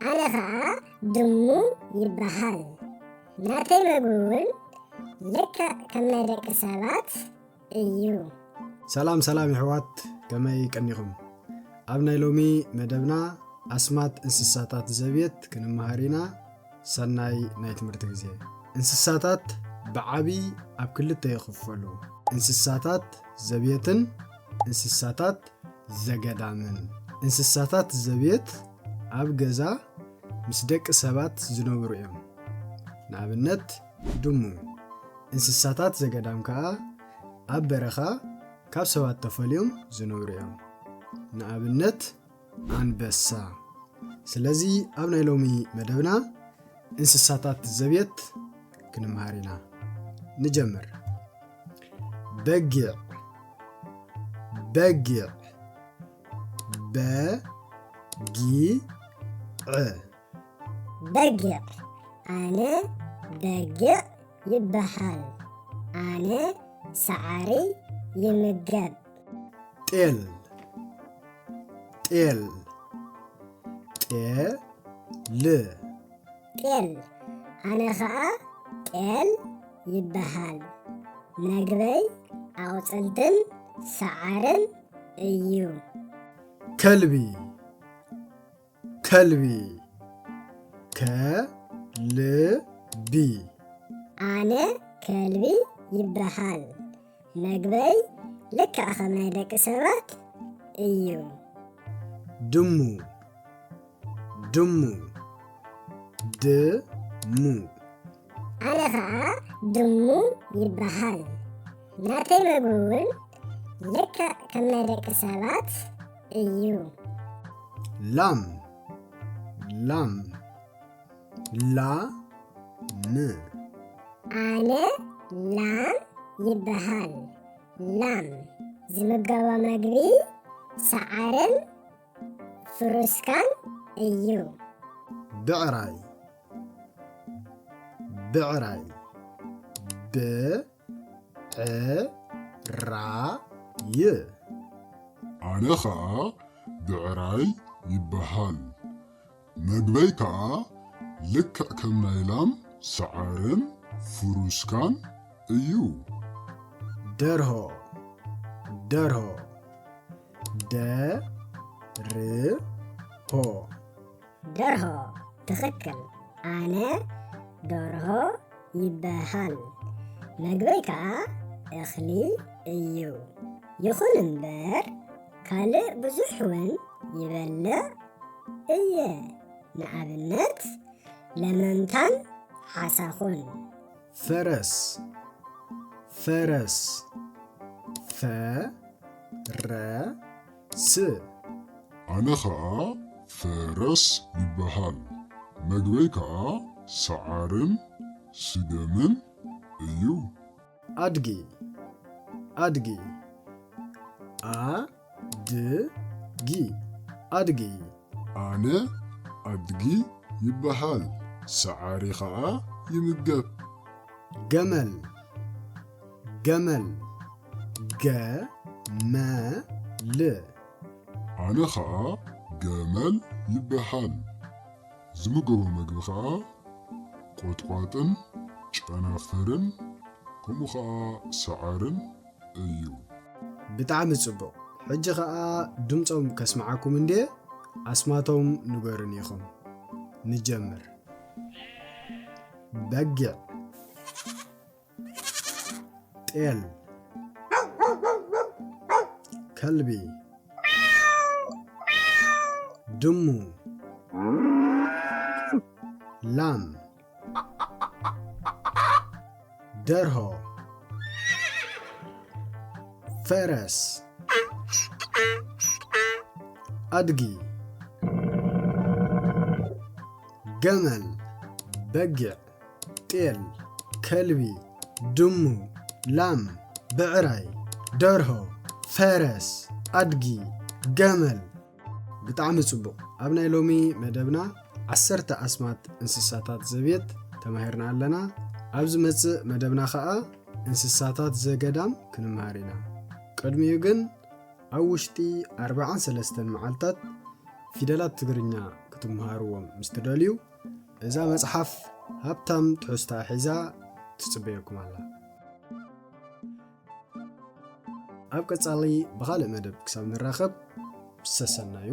أنا دمو يبهال ناتي مقول لك كما دك سبات إيو سلام يحوات كما يكنيكم أبناي لومي مدبنا أسمات انسساتات زبيت كنمهارينا سناي نايت مرتكزي انسساتات بعبي أب كل تيخفلو انسساتات زبيتن انسساتات زغدامن انسساتات زبيت أب غزا مسدق سبات زنوبرو يم نابنت دمو انسساتات زغدام كا أب برخا كاب سبات تفليوم زنوبرو يم نابنت አንበሳ ስለዚህ አብናይ ሎሚ መደብና እንስሳታት ዘቤት ክንማሪና ንጀምር በጊዕ በጊዕ በጊዕ አነ በጊዕ ይበሃል አነ ሰዓሪ ይምገብ ጤል ጤል أنا خا ጤል ይበሃል ነግበይ አውፅልትን ሰዓርን እዩ ከልቢ ኣነ ከልቢ ይበሃል ነግበይ ልክዕ ከም ናይ ደቂ ሰባት እዩ ድሙ ኣነ ከዓ ድሙ ይበሃል ናተይ መግቡን ልክዕ ከም ናይ ደቂ ሰባት እዩ ላም ኣነ ላም ይበሃል ላም ዝምገቦ መግቢ ሰዓርን ፍሩስካን እዩ ብዕራይ ኣነ ከዓ ብዕራይ ይበሃል መግበይ ከዓ ልክዕ ከም ናይ ላም ሰዓርን ፍሩስካን እዩ ደርሆ ትኽክል ኣነ ደርሆ ይበሃል መግበይ ከዓ እኽሊ እዩ ይኹን እምበር ካልእ ብዙሕ እውን ይበልዕ እየ ንኣብነት ለመምታን ሓሳኹን ፈረስ ኣነ ከዓ ፈረስ ይበሃል መግበይ ከዓ ሰዓርን ስገምን እዩ ኣድጊ ኣነ ኣድጊ ይበሃል ሰዓሪ ከዓ ይምገብ ገመል ኣነ ከዓ ገመል ይበሃል ዝምገቦ መግቢ ከዓ ቆጥቋጥን ጨናፍርን ከምኡ ከዓ ሰዓርን እዩ ብጣዕሚ ጽቡቕ ሕጂ ከዓ ድምፆም ከስማዓኩም እንዴ ኣስማቶም ንገሩን ኢኹም ንጀምር በጊዕ ጤል ከልቢ ድሙ ላም ደርሆ ፈረስ ኣድጊ ገመል በጊዕ ጤል ከልቢ ድሙ ላም ብዕራይ ደርሆ ፈረስ ኣድጊ ገመል ብጣዕሚ ጽቡቕ ኣብ ናይ ሎሚ መደብና 10 ኣስማት እንስሳታት ዘቤት ተማሂርና ኣለና ኣብዚ መጽእ መደብና ከዓ እንስሳታት ዘገዳም ክንመሃር ኢና ቅድሚኡ ግን ኣብ ውሽጢ 43 መዓልታት ፊደላት ትግርኛ ክትመሃርዎም ምስ ትደልዩ እዛ መጽሓፍ ሃብታም ትሕዝታ ሒዛ ትጽበየኩም ኣላ። ኣብ ቀጻሊ ብኻልእ መደብ ክሳብ ንራኸብ ሰሰናዩ።